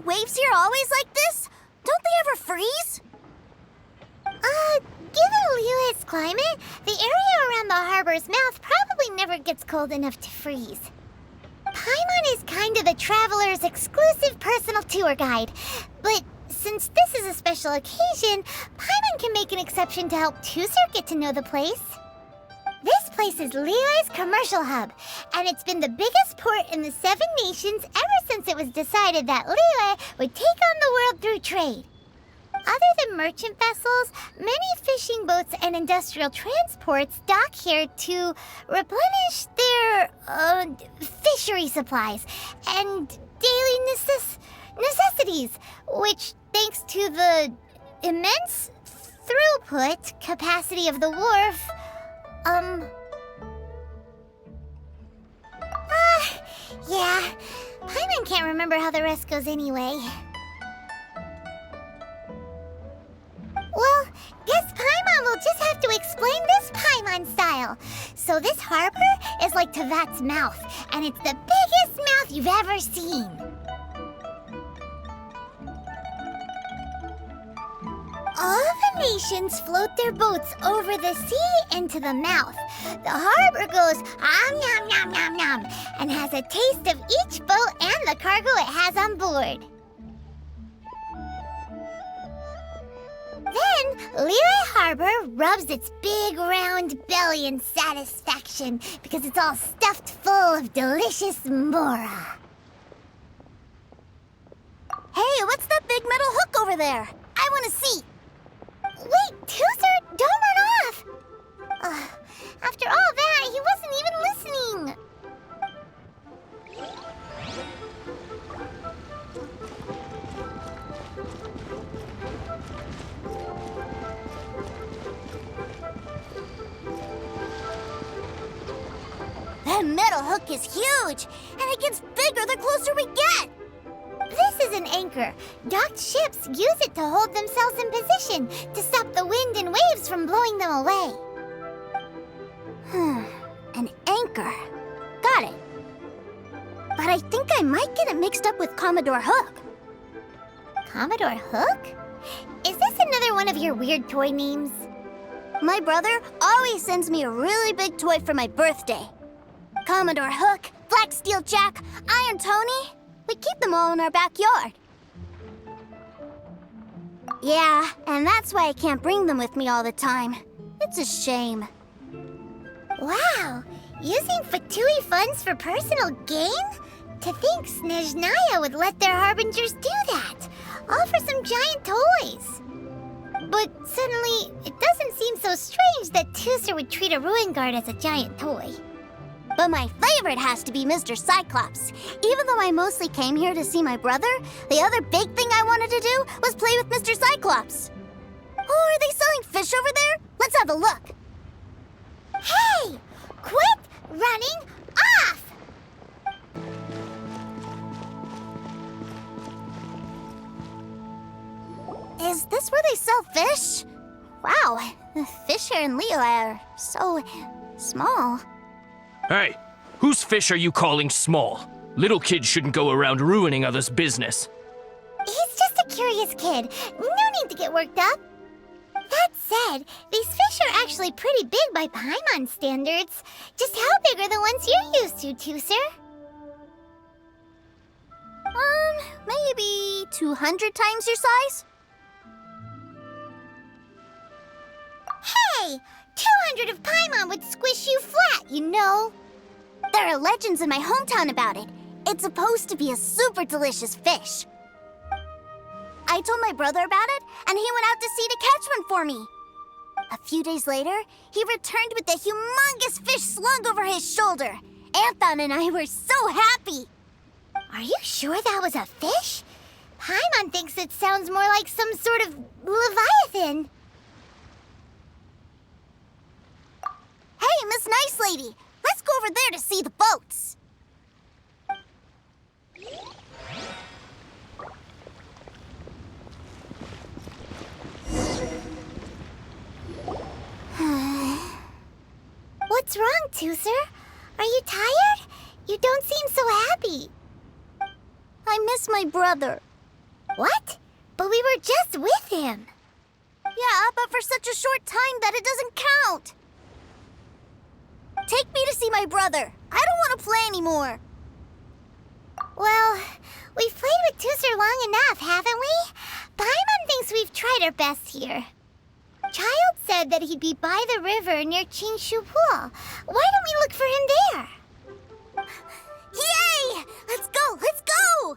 waves here always like this? Don't they ever freeze? Given Liyue's climate, the area around the harbor's mouth probably never gets cold enough to freeze. Paimon is kind of the traveler's exclusive personal tour guide, but since this is a special occasion, Paimon can make an exception to help Tuser get to know the place. This place is Liyue's commercial hub, and it's been the biggest port in the 7 nations ever since it was decided that Liyue would take on the world through trade. Other than merchant vessels, many fishing boats and industrial transports dock here to replenish their, fishery supplies and daily necessities, which, thanks to the immense throughput capacity of the wharf, yeah, Paimon can't remember how the rest goes anyway. Well, guess Paimon will just have to explain this Paimon style. So this harbor is like Tevat's mouth, and it's the biggest mouth you've ever seen. All the nations float their boats over the sea into the mouth. The harbor goes nom nom nom nom and has a taste of each boat and the cargo it has on board. Then, Liyue Harbor rubs its big round belly in satisfaction because it's all stuffed full of delicious mora. Hey, what's that big metal hook over there? I want to see. Wait, Tuser, don't run off! After all that, he wasn't even listening. That metal hook is huge, and it gets bigger the closer we get. This is an anchor. Docked ships use it to hold themselves in position to stop the wind and waves from blowing them away. An anchor. Got it. But I think I might get it mixed up with Commodore Hook. Commodore Hook? Is this another one of your weird toy names? My brother always sends me a really big toy for my birthday. Commodore Hook, Black Steel Jack, Iron Tony. We keep them all in our backyard. Yeah, and that's why I can't bring them with me all the time. It's a shame. Wow! Using Fatui funds for personal gain? To think Snezhnaya would let their harbingers do that, all for some giant toys. But suddenly, it doesn't seem so strange that Tuser would treat a ruin guard as a giant toy. But my favorite has to be Mr. Cyclops. Even though I mostly came here to see my brother, the other big thing I wanted to do was play with Mr. Cyclops. Oh, are they selling fish over there? Let's have a look. Hey! Quit running off! Is this where they sell fish? Wow, the fish here in Liyue are so small. Hey, whose fish are you calling small? Little kids shouldn't go around ruining others' business. He's just a curious kid. No need to get worked up. That said, these fish are actually pretty big by Paimon standards. Just how big are the ones you're used to, Tuser? Maybe 200 times your size? Hey! 200 of Paimon would squish you flat, you know. There are legends in my hometown about it. It's supposed to be a super delicious fish. I told my brother about it, and he went out to sea to catch one for me. A few days later, he returned with a humongous fish slung over his shoulder. Anthon and I were so happy. Are you sure that was a fish? Paimon thinks it sounds more like some sort of leviathan. Hey, Miss Nice Lady, let's go over there to see the boats. What's wrong, Tuser? Are you tired? You don't seem so happy. I miss my brother. What? But we were just with him. Yeah, but for such a short time that it doesn't count. Take me to see my brother. I don't want to play anymore. Well, we've played with Tooser long enough, haven't we? Paimon thinks we've tried our best here. Child said that he'd be by the river near Qingshu Pool. Why don't we look for him there? Yay! Let's go! Let's go!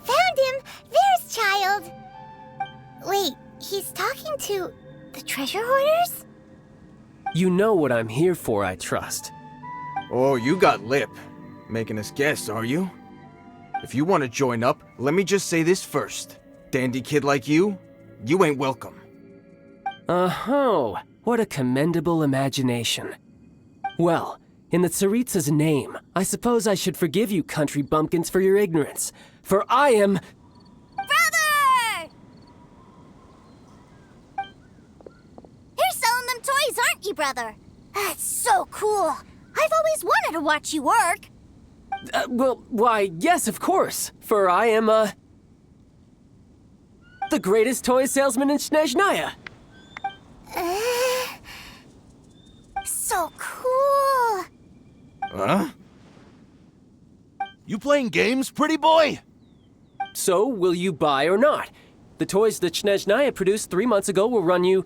Found him! There's Child! Wait, he's talking to the treasure hoarders? You know what I'm here for, I trust. Oh, you got lip. Making us guess, are you? If you want to join up, let me just say this first. Dandy kid like you ain't welcome. Oh, what a commendable imagination. Well, in the Tsaritsa's name, I suppose I should forgive you country bumpkins for your ignorance, for I am... Brother! You're selling them toys, aren't you, brother? That's so cool. I've always wanted to watch you work. Well, why, yes, of course, for I am, the greatest toy salesman in Snezhnaya. So cool. Huh? You playing games, pretty boy? So, will you buy or not? The toys that Snezhnaya produced 3 months ago will run you,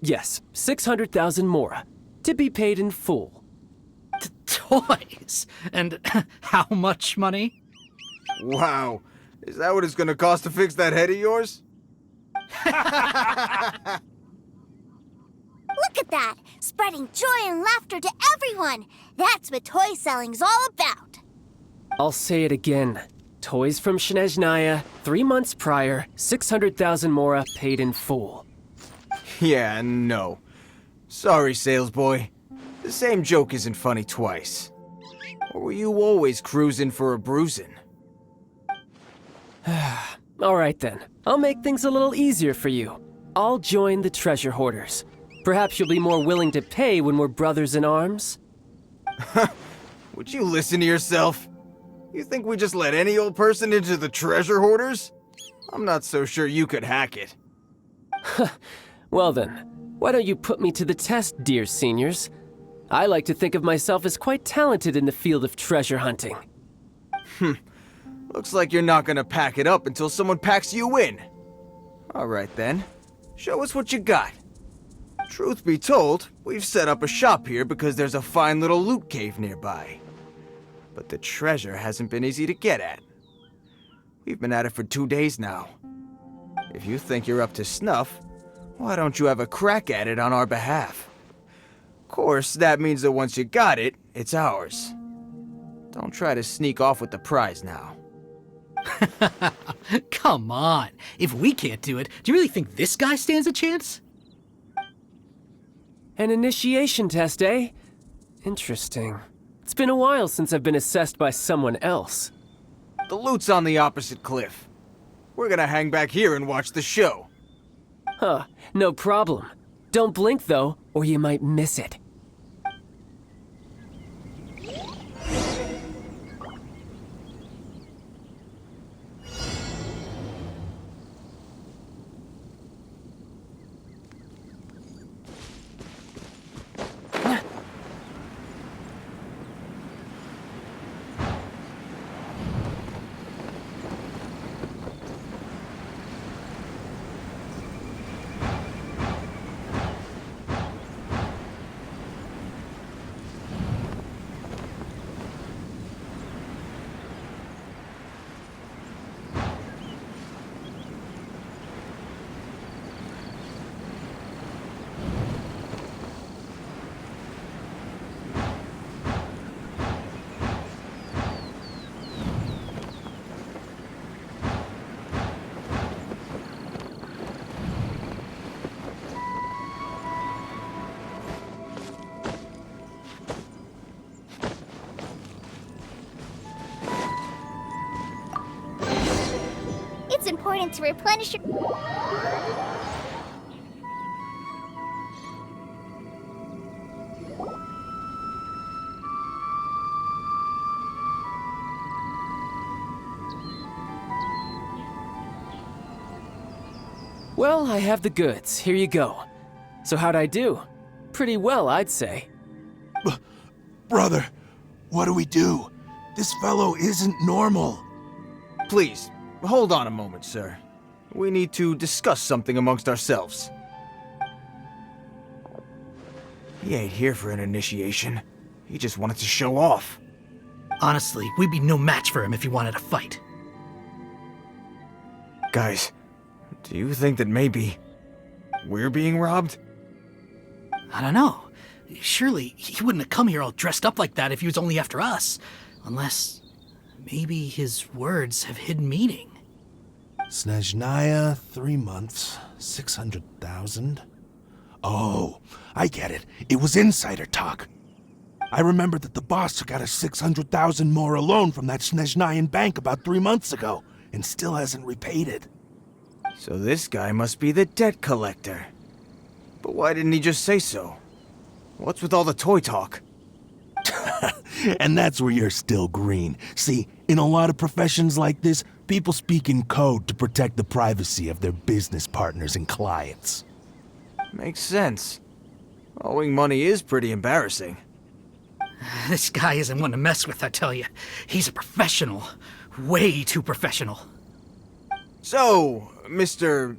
yes, 600,000 mora, to be paid in full. Toys? And how much money? Wow. Is that what it's gonna cost to fix that head of yours? Look at that! Spreading joy and laughter to everyone! That's what toy selling's all about! I'll say it again. Toys from Snezhnaya, 3 months prior, 600,000 mora paid in full. Yeah, no. Sorry, sales boy. The same joke isn't funny twice. Or were you always cruising for a bruising? All right then, I'll make things a little easier for you. I'll join the treasure hoarders. Perhaps you'll be more willing to pay when we're brothers in arms? Would you listen to yourself? You think we just let any old person into the treasure hoarders? I'm not so sure you could hack it. Well then, why don't you put me to the test, dear seniors? I like to think of myself as quite talented in the field of treasure hunting. Looks like you're not gonna pack it up until someone packs you in. Alright then, show us what you got. Truth be told, we've set up a shop here because there's a fine little loot cave nearby. But the treasure hasn't been easy to get at. We've been at it for 2 days now. If you think you're up to snuff, why don't you have a crack at it on our behalf? Of course, that means that once you got it, it's ours. Don't try to sneak off with the prize now. Come on. If we can't do it, do you really think this guy stands a chance? An initiation test, eh? Interesting. It's been a while since I've been assessed by someone else. The loot's on the opposite cliff. We're gonna hang back here and watch the show. Huh, no problem. Don't blink though, or you might miss it. important to replenish your... Well, I have the goods. Here you go. So how'd I do? Pretty well, I'd say. Brother, what do we do? This fellow isn't normal. Please, hold on a moment, sir. We need to discuss something amongst ourselves. He ain't here for an initiation. He just wanted to show off. Honestly, we'd be no match for him if he wanted to fight. Guys, do you think that maybe we're being robbed? I don't know. Surely he wouldn't have come here all dressed up like that if he was only after us. Unless maybe his words have hidden meaning. Snezhnaya, 3 months, 600,000. Oh, I get it. It was insider talk. I remember that the boss took out a 600,000 more loan from that Snezhnayan bank about 3 months ago, and still hasn't repaid it. So this guy must be the debt collector. But why didn't he just say so? What's with all the toy talk? And that's where you're still green. See, in a lot of professions like this, people speak in code to protect the privacy of their business partners and clients. Makes sense. Owing money is pretty embarrassing. This guy isn't one to mess with, I tell you. He's a professional. Way too professional. So, Mr.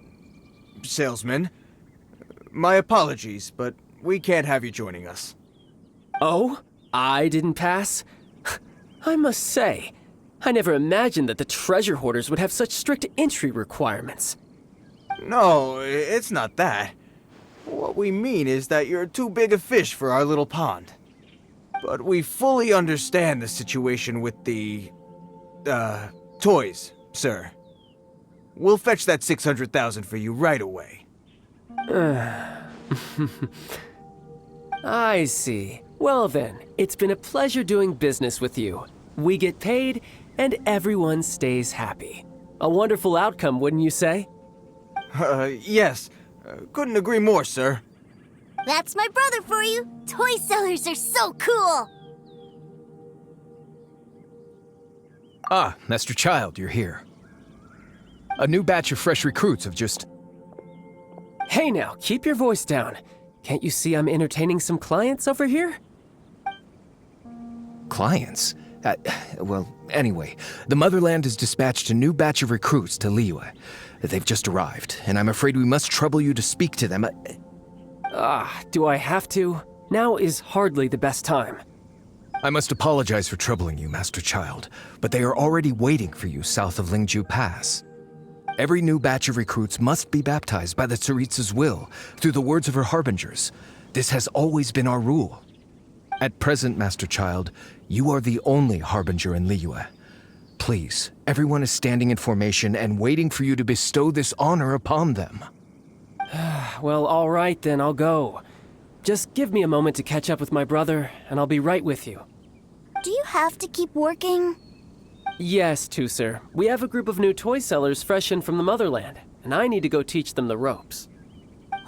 Salesman, my apologies, but we can't have you joining us. Oh? I didn't pass? I must say, I never imagined that the treasure hoarders would have such strict entry requirements. No, it's not that. What we mean is that you're too big a fish for our little pond. But we fully understand the situation with the, toys, sir. We'll fetch that 600,000 for you right away. I see. Well then, it's been a pleasure doing business with you. We get paid, and everyone stays happy. A wonderful outcome, wouldn't you say? Yes. Couldn't agree more, sir. That's my brother for you. Toy sellers are so cool. Ah, Master Child, you're here. A new batch of fresh recruits have just... Hey now, keep your voice down. Can't you see I'm entertaining some clients over here? Clients? Well, anyway, the Motherland has dispatched a new batch of recruits to Liyue. They've just arrived, and I'm afraid we must trouble you to speak to them. Do I have to? Now is hardly the best time. I must apologize for troubling you, Master Child, but they are already waiting for you south of Lingju Pass. Every new batch of recruits must be baptized by the Tsaritsa's will, through the words of her harbingers. This has always been our rule. At present, Master Child, you are the only harbinger in Liyue. Please, everyone is standing in formation and waiting for you to bestow this honor upon them. Well, all right then, I'll go. Just give me a moment to catch up with my brother, and I'll be right with you. Do you have to keep working? Yes, sir. We have a group of new toy sellers fresh in from the Motherland, and I need to go teach them the ropes.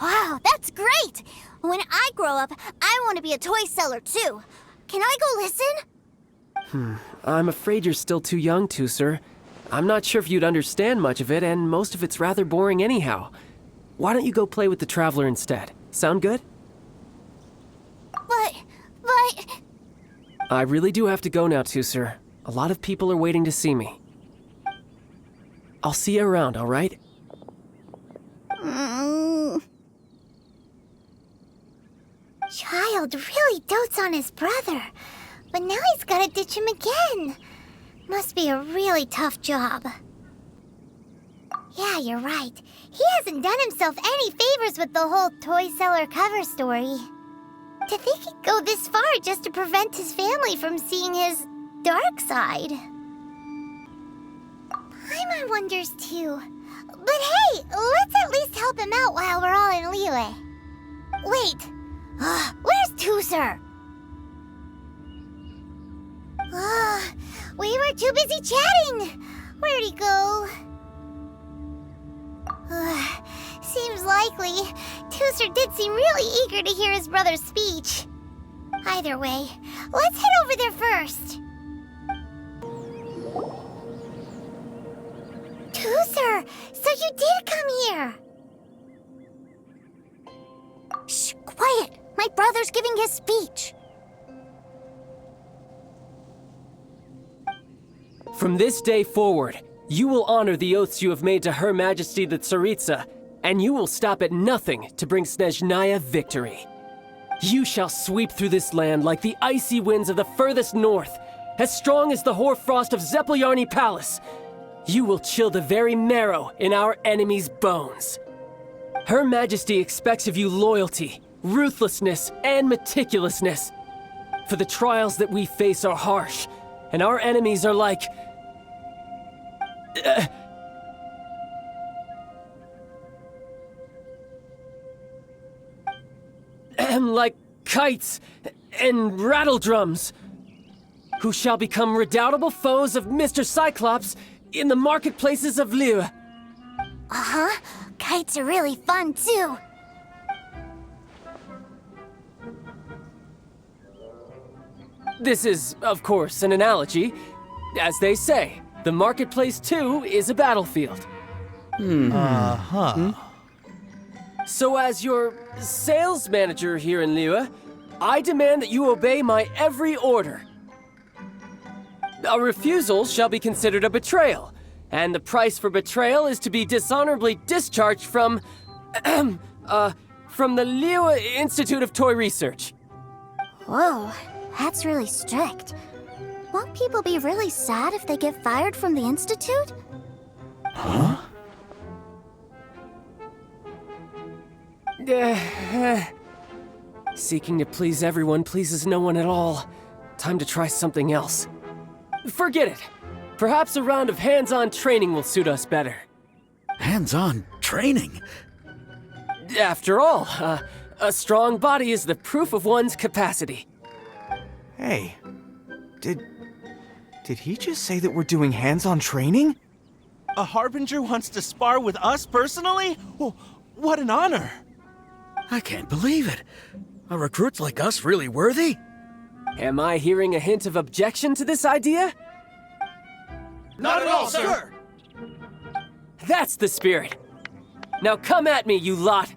Wow, that's great! When I grow up, I want to be a toy seller too. Can I go listen? I'm afraid you're still too young, sir. I'm not sure if you'd understand much of it, and most of it's rather boring anyhow. Why don't you go play with the Traveler instead? Sound good? But... I really do have to go now, sir. A lot of people are waiting to see me. I'll see you around, all right? Child really dotes on his brother, but now he's gotta ditch him again. Must be a really tough job. Yeah, you're right. He hasn't done himself any favors with the whole toy seller cover story. To think he'd go this far just to prevent his family from seeing his dark side. Paimon wonders too. But hey, let's at least help him out while we're all in Liyue. Wait, where's Tuser? We were too busy chatting. Where'd he go? seems likely. Tooser did seem really eager to hear his brother's speech. Either way, let's head over there first. Tooser, so you did come here. Shh, quiet! My brother's giving his speech. From this day forward, you will honor the oaths you have made to Her Majesty the Tsaritsa, and you will stop at nothing to bring Snezhnaya victory. You shall sweep through this land like the icy winds of the furthest north, as strong as the hoarfrost of Zepelyarny Palace. You will chill the very marrow in our enemies' bones. Her Majesty expects of you loyalty, ruthlessness, and meticulousness. For the trials that we face are harsh, and our enemies are like... like kites and rattledrums, who shall become redoubtable foes of Mr. Cyclops in the marketplaces of Liyue. Uh-huh. Kites are really fun, too. This is, of course, an analogy. As they say, the marketplace, too, is a battlefield. So as your sales manager here in Liyue, I demand that you obey my every order. A refusal shall be considered a betrayal, and the price for betrayal is to be dishonorably discharged from the Liyue Institute of Toy Research. Whoa, that's really strict. Won't people be really sad if they get fired from the Institute? Huh? Seeking to please everyone pleases no one at all. Time to try something else. Forget it. Perhaps a round of hands-on training will suit us better. Hands-on training? After all, a strong body is the proof of one's capacity. Hey, did he just say that we're doing hands-on training? A Harbinger wants to spar with us personally? Oh, what an honor! I can't believe it. Are recruits like us really worthy? Am I hearing a hint of objection to this idea? Not at all, sir! That's the spirit. Now come at me, you lot.